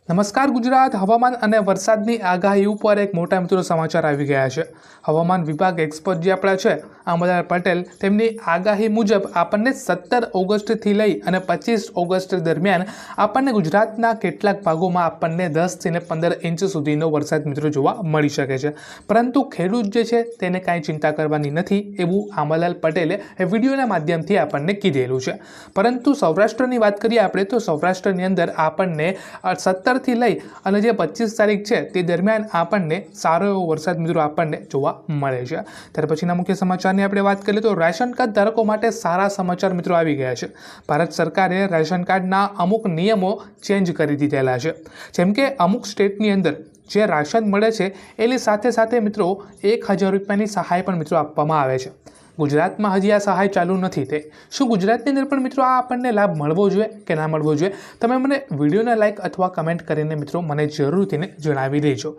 નમસ્કાર ગુજરાત હવામાન અને વરસાદની આગાહી ઉપર એક મોટા મિત્રો સમાચાર આવી ગયા છે। હવામાન વિભાગ એક્સપર્ટ જે આપણા છે આંબાલાલ પટેલ તેમની આગાહી મુજબ આપણને 17 ઓગસ્ટથી લઈ અને 25 ઓગસ્ટ દરમિયાન આપણને ગુજરાતના કેટલાક ભાગોમાં આપણને 10 થી 15 ઇંચ સુધીનો વરસાદ મિત્રો જોવા મળી શકે છે। પરંતુ ખેડૂત જે છે તેને કાંઈ ચિંતા કરવાની નથી એવું આંબાલાલ પટેલે વિડીયોના માધ્યમથી આપણને કીધેલું છે। પરંતુ સૌરાષ્ટ્રની વાત કરીએ આપણે તો સૌરાષ્ટ્રની અંદર આપણને 17 થી લઈ અને જે 25 તારીખ છે તે દરમિયાન આપણને સારો એવો વરસાદ મિત્રો આપણને જોવા મળે છે। ત્યાર પછીના મુખ્ય સમાચારની આપણે વાત કરીએ તો રાશન કાર્ડ ધારકો માટે સારા સમાચાર મિત્રો આવી ગયા છે। ભારત સરકારે રાશન કાર્ડના અમુક નિયમો ચેન્જ કરી દીધેલા છે। જેમ કે અમુક સ્ટેટની અંદર જે રાશન મળે છે એની સાથે સાથે મિત્રો 1000 રૂપિયાની સહાય પણ મિત્રો આપવામાં આવે છે। ગુજરાતમાં હજી આ સહાય ચાલુ નથી થઈ। શું ગુજરાતની અંદર પણ મિત્રો આ આપણને લાભ મળવો જોઈએ કે ના મળવો જોઈએ? તમે મને વિડીયોને લાઇક અથવા કમેન્ટ કરીને મિત્રો મને જરૂરથી જણાવી દેજો।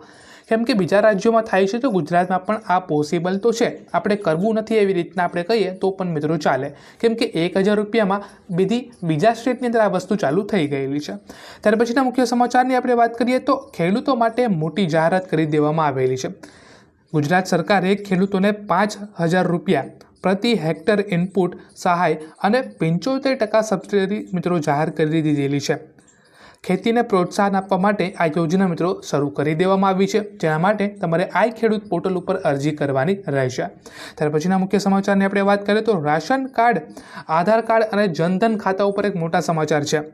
કેમ કે બીજા રાજ્યોમાં થાય છે તો ગુજરાતમાં પણ આ પોસિબલ તો છે, આપણે કરવું નથી એવી રીતના આપણે કહીએ તો પણ મિત્રો ચાલે। કેમ કે 1000 રૂપિયામાં બીજા સ્ટેટની અંદર આ વસ્તુ ચાલુ થઈ ગયેલી છે। ત્યાર પછીના મુખ્ય સમાચારની આપણે વાત કરીએ તો ખેડૂતો માટે મોટી જાહેરાત કરી દેવામાં આવેલી છે। ગુજરાત સરકારે ખેડૂતોને 5000 રૂપિયા પ્રતિ હેક્ટર ઇનપુટ સહાય અને 75% સબસિડી મિત્રો જાહેર કરી દીધેલી છે। ખેતીને પ્રોત્સાહન આપવા માટે આ યોજના મિત્રો શરૂ કરી દેવામાં આવી છે, જેના માટે તમારે આઈ ખેડૂત પોર્ટલ ઉપર અરજી કરવાની રહેશે। ત્યાર પછીના મુખ્ય સમાચારની આપણે વાત કરીએ તો રાશન કાર્ડ, આધાર કાર્ડ અને જનધન ખાતા ઉપર એક મોટા સમાચાર છે।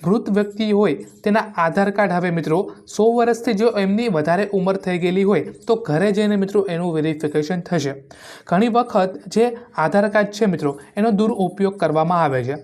વૃદ્ધ વ્યક્તિ હોય તેના આધાર કાર્ડ હવે મિત્રો 100 વર્ષથી જો એમની વધારે ઉંમર થઈ ગયેલી હોય તો ઘરે જઈને મિત્રો એનું વેરિફિકેશન થશે। ઘણી વખત જે આધાર કાર્ડ છે મિત્રો એનો દુરુપયોગ કરવામાં આવે છે,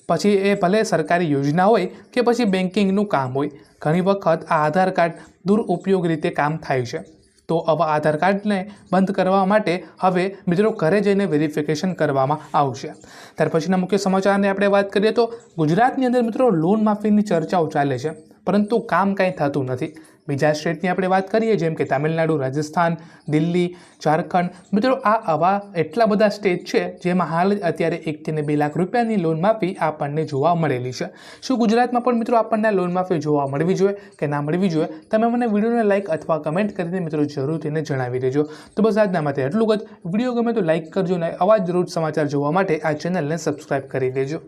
પછી એ ભલે સરકારી યોજના હોય કે પછી બેન્કિંગનું કામ હોય, ઘણી વખત આ આધાર કાર્ડ દુરુપયોગ રીતે કામ થાય છે। તો આવા આધાર કાર્ડને બંધ કરવા માટે હવે મિત્રો ઘરે જઈને વેરિફિકેશન કરવામાં આવશે। ત્યાર પછીના મુખ્ય સમાચારની આપણે વાત કરીએ તો ગુજરાતની અંદર મિત્રો લોન માફીની ચર્ચાઓ ચાલે છે, પરંતુ કામ કાંઈ થતું નથી। બીજા સ્ટેટની આપણે વાત કરીએ જેમ કે તામિલનાડુ, રાજસ્થાન, દિલ્હી, ઝારખંડ, મિત્રો આવા એટલા બધા સ્ટેટ છે જેમાં હાલ જ અત્યારે 1 થી 2 લાખ રૂપિયાની લોન માફી આપણને જોવા મળેલી છે। શું ગુજરાતમાં પણ મિત્રો આપણને લોન માફી જોવા મળવી જોઈએ કે ના મળવી જોઈએ? તમે મને વિડીયોને લાઇક અથવા કમેન્ટ કરીને મિત્રો જરૂરથી જણાવી દેજો। તો બસ આજના માટે એટલું જ। વિડીયો ગમે તો લાઇક કરજો અને આવા જ રોજ સમાચાર જોવા માટે આ ચેનલને સબસ્ક્રાઈબ કરી દેજો।